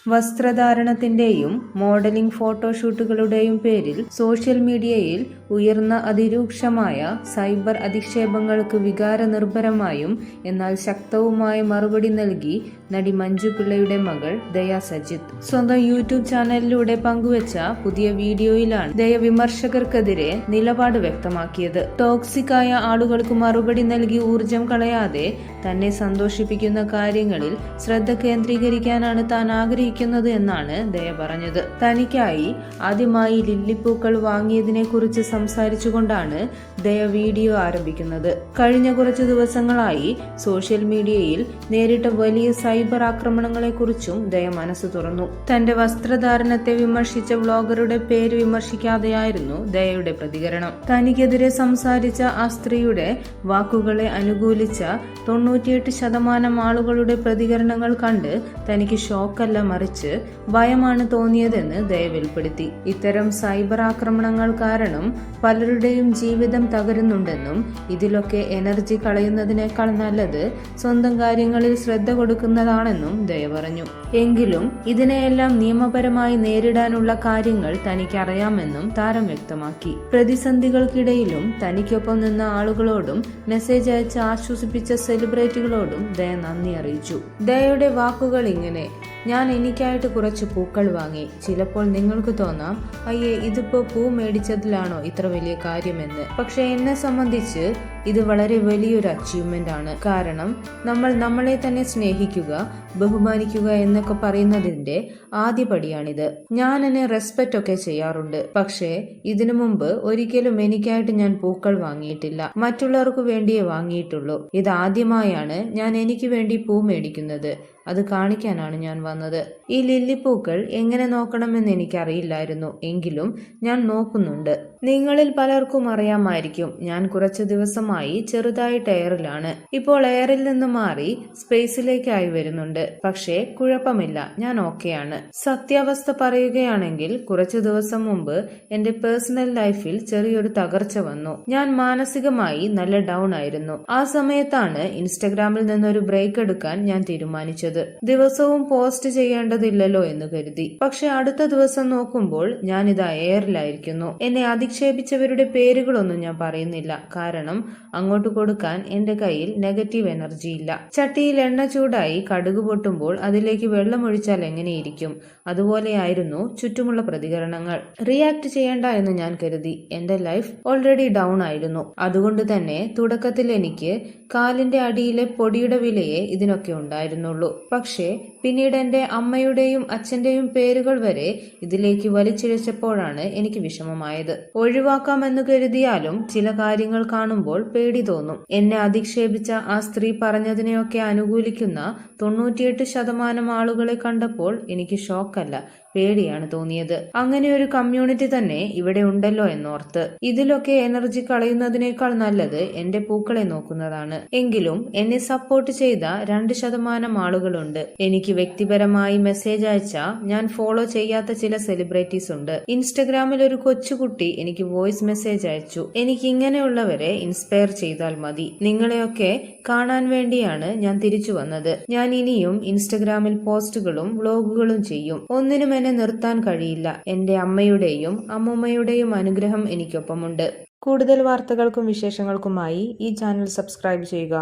വസ്ത്രധാരണത്തിന്റെയും modelling ഫോട്ടോഷൂട്ടുകളുടെയും പേരിൽ social മീഡിയയിൽ ഉയർന്ന അതിരൂക്ഷമായ സൈബർ അധിക്ഷേപങ്ങൾക്ക് വികാരനിർഭരമായും എന്നാൽ ശക്തവുമായ മറുപടി നൽകി നടി മഞ്ജു പിള്ളയുടെ മകൾ ദയ സജിത്ത്. സ്വന്തം യൂട്യൂബ് ചാനലിലൂടെ പങ്കുവച്ച പുതിയ വീഡിയോയിലാണ് ദയ വിമർശകർക്കെതിരെ നിലപാട് വ്യക്തമാക്കിയത്. ടോക്സിക് ആയ ആളുകൾക്ക് മറുപടി നൽകി ഊർജം കളയാതെ തന്നെ സന്തോഷിപ്പിക്കുന്ന കാര്യങ്ങളിൽ ശ്രദ്ധ കേന്ദ്രീകരിക്കാനാണ് താൻ ആഗ്രഹിക്കുന്നത് എന്നാണ് ദയ പറഞ്ഞത്. തനിക്കായി ആദ്യമായി ലില്ലിപ്പൂക്കൾ വാങ്ങിയതിനെ കുറിച്ച് സംസാരിച്ചുകൊണ്ടാണ് ദയ വീഡിയോ ആരംഭിക്കുന്നത്. കഴിഞ്ഞ കുറച്ചു ദിവസങ്ങളായി സോഷ്യൽ മീഡിയയിൽ നേരിട്ട വലിയ സൈബർ ആക്രമണങ്ങളെക്കുറിച്ചും ദയ മനസ്സ് തുറന്നു. തന്റെ വസ്ത്രധാരണത്തെ വിമർശിച്ച വ്ളോഗറുടെ പേര് വിമർശിക്കാതെയായിരുന്നു ദയയുടെ പ്രതികരണം. തനിക്കെതിരെ സംസാരിച്ച ആ സ്ത്രീയുടെ വാക്കുകളെ അനുകൂലിച്ച 98% ആളുകളുടെ പ്രതികരണങ്ങൾ കണ്ട് തനിക്ക് ഷോക്കല്ല മറിച്ച് ഭയമാണ് തോന്നിയതെന്ന് ദയ വെളിപ്പെടുത്തി. ഇത്തരം സൈബർ ആക്രമണങ്ങൾ കാരണം പലരുടെയും ജീവിതം തകരുന്നുണ്ടെന്നും ഇതിലൊക്കെ എനർജി കളയുന്നതിനേക്കാൾ നല്ലത് സ്വന്തം കാര്യങ്ങളിൽ ശ്രദ്ധ കൊടുക്കുന്നതാണെന്നും ദയ പറഞ്ഞു. എങ്കിലും ഇതിനെയെല്ലാം നിയമപരമായി നേരിടാനുള്ള കാര്യങ്ങൾ തനിക്കറിയാമെന്നും താരം വ്യക്തമാക്കി. പ്രതിസന്ധികൾക്കിടയിലും തനിക്കൊപ്പം നിന്ന ആളുകളോടും മെസ്സേജ് അയച്ച് ആശ്വസിപ്പിച്ച സെലിബ്രിറ്റികളോടും ദയ നന്ദി അറിയിച്ചു. ദയയുടെ വാക്കുകൾ ഇങ്ങനെ: ഞാൻ എനിക്കായിട്ട് കുറച്ച് പൂക്കൾ വാങ്ങി. ചിലപ്പോൾ നിങ്ങൾക്ക് തോന്നാം, അയ്യേ ഇതിപ്പോ പൂ മേടിച്ചതിലാണോ ഇത്ര വലിയ കാര്യമെന്ന്. പക്ഷെ എന്നെ സംബന്ധിച്ച് ഇത് വളരെ വലിയൊരു അച്ചീവ്മെന്റ് ആണ്. കാരണം നമ്മൾ നമ്മളെ തന്നെ സ്നേഹിക്കുക, ബഹുമാനിക്കുക എന്നൊക്കെ പറയുന്നതിന്റെ ആദ്യപടിയാണിത്. ഞാൻ എന്നെ റെസ്പെക്റ്റ് ഒക്കെ ചെയ്യാറുണ്ട്. പക്ഷേ ഇതിനു മുമ്പ് ഒരിക്കലും എനിക്കായിട്ട് ഞാൻ പൂക്കൾ വാങ്ങിയിട്ടില്ല. മറ്റുള്ളവർക്ക് വേണ്ടിയേ വാങ്ങിയിട്ടുള്ളൂ. ഇതാദ്യമായാണ് ഞാൻ എനിക്ക് വേണ്ടി പൂ മേടിക്കുന്നത്. അത് കാണിക്കാനാണ് ഞാൻ വന്നത്. ഈ ലില്ലിപ്പൂക്കൾ എങ്ങനെ നോക്കണമെന്ന് എനിക്കറിയില്ലായിരുന്നു. എങ്കിലും ഞാൻ നോക്കുന്നുണ്ട്. നിങ്ങളിൽ പലർക്കും അറിയാമായിരിക്കും, ഞാൻ കുറച്ചു ദിവസമായി ചെറുതായിട്ട് എയറിലാണ്. ഇപ്പോൾ എയറിൽ നിന്ന് മാറി സ്പേസിലേക്കായി വരുന്നുണ്ട്. പക്ഷേ കുഴപ്പമില്ല, ഞാൻ ഓക്കെയാണ്. സത്യാവസ്ഥ പറയുകയാണെങ്കിൽ കുറച്ചു ദിവസം മുമ്പ് എന്റെ പേഴ്സണൽ ലൈഫിൽ ചെറിയൊരു തകർച്ച വന്നു. ഞാൻ മാനസികമായി നല്ല ഡൗൺ ആയിരുന്നു. ആ സമയത്താണ് ഇൻസ്റ്റഗ്രാമിൽ നിന്നൊരു ബ്രേക്ക് എടുക്കാൻ ഞാൻ തീരുമാനിച്ചത്. ദിവസവും പോസ്റ്റ് ചെയ്യേണ്ടതില്ലല്ലോ എന്ന് കരുതി. പക്ഷെ അടുത്ത ദിവസം നോക്കുമ്പോൾ ഞാൻ ഇതാ എയറിലായിരിക്കുന്നു. എന്നെ അധിക്ഷേപിച്ചവരുടെ പേരുകളൊന്നും ഞാൻ പറയുന്നില്ല. കാരണം അങ്ങോട്ട് കൊടുക്കാൻ എന്റെ കയ്യിൽ നെഗറ്റീവ് എനർജി ഇല്ല. ചട്ടിയിൽ എണ്ണ ചൂടായി കടുക് പൊട്ടുമ്പോൾ അതിലേക്ക് വെള്ളം ഒഴിച്ചാൽ എങ്ങനെയിരിക്കും? അതുപോലെയായിരുന്നു ചുറ്റുമുള്ള പ്രതികരണങ്ങൾ. റിയാക്ട് ചെയ്യേണ്ട എന്ന് ഞാൻ കരുതി. എന്റെ ലൈഫ് ഓൾറെഡി ഡൗൺ ആയിരുന്നു. അതുകൊണ്ട് തന്നെ തുടക്കത്തിൽ എനിക്ക് കാലിന്റെ അടിയിലെ പൊടിയുടെ വിലയെ ഇതിനൊക്കെ ഉണ്ടായിരുന്നുള്ളൂ. പക്ഷേ പിന്നീട് എന്റെ അമ്മയുടെയും അച്ഛന്റെയും പേരുകൾ വരെ ഇതിലേക്ക് വലിച്ചിഴച്ചപ്പോഴാണ് എനിക്ക് വിഷമമായത്. ഒഴിവാക്കാമെന്ന് കരുതിയാലും ചില കാര്യങ്ങൾ കാണുമ്പോൾ പേടി തോന്നും. എന്നെ അധിക്ഷേപിച്ച ആ സ്ത്രീ പറഞ്ഞതിനെയൊക്കെ അനുകൂലിക്കുന്ന 98% ആളുകളെ കണ്ടപ്പോൾ എനിക്ക് ഷോക്കല്ല, പേടിയാണ് തോന്നിയത്. അങ്ങനെ ഒരു കമ്മ്യൂണിറ്റി തന്നെ ഇവിടെ ഉണ്ടല്ലോ എന്നോർത്ത്. ഇതിലൊക്കെ എനർജി കളയുന്നതിനേക്കാൾ നല്ലത് എന്റെ പൂക്കളെ നോക്കുന്നതാണ്. എങ്കിലും എന്നെ സപ്പോർട്ട് ചെയ്ത 2% ആളുകളുണ്ട്. എനിക്ക് വ്യക്തിപരമായി മെസ്സേജ് അയച്ച ഞാൻ ഫോളോ ചെയ്യാത്ത ചില സെലിബ്രിറ്റീസ് ഉണ്ട്. ഇൻസ്റ്റഗ്രാമിൽ ഒരു കൊച്ചുകുട്ടി എനിക്ക് വോയിസ് മെസ്സേജ് അയച്ചു. എനിക്ക് ഇങ്ങനെയുള്ളവരെ ഇൻസ്പയർ ചെയ്താൽ മതി. നിങ്ങളെയൊക്കെ കാണാൻ വേണ്ടിയാണ് ഞാൻ തിരിച്ചു വന്നത്. ഞാൻ ഇനിയും ഇൻസ്റ്റഗ്രാമിൽ പോസ്റ്റുകളും വ്ലോഗുകളും ചെയ്യും. ഒന്നിനും എന്നെ നിർത്താൻ കഴിയില്ല. എന്റെ അമ്മയുടെയും അമ്മൂമ്മയുടെയും അനുഗ്രഹം എനിക്കൊപ്പമുണ്ട്. കൂടുതൽ വാർത്തകൾക്കും വിശേഷങ്ങൾക്കുമായി ഈ ചാനൽ സബ്സ്ക്രൈബ് ചെയ്യുക.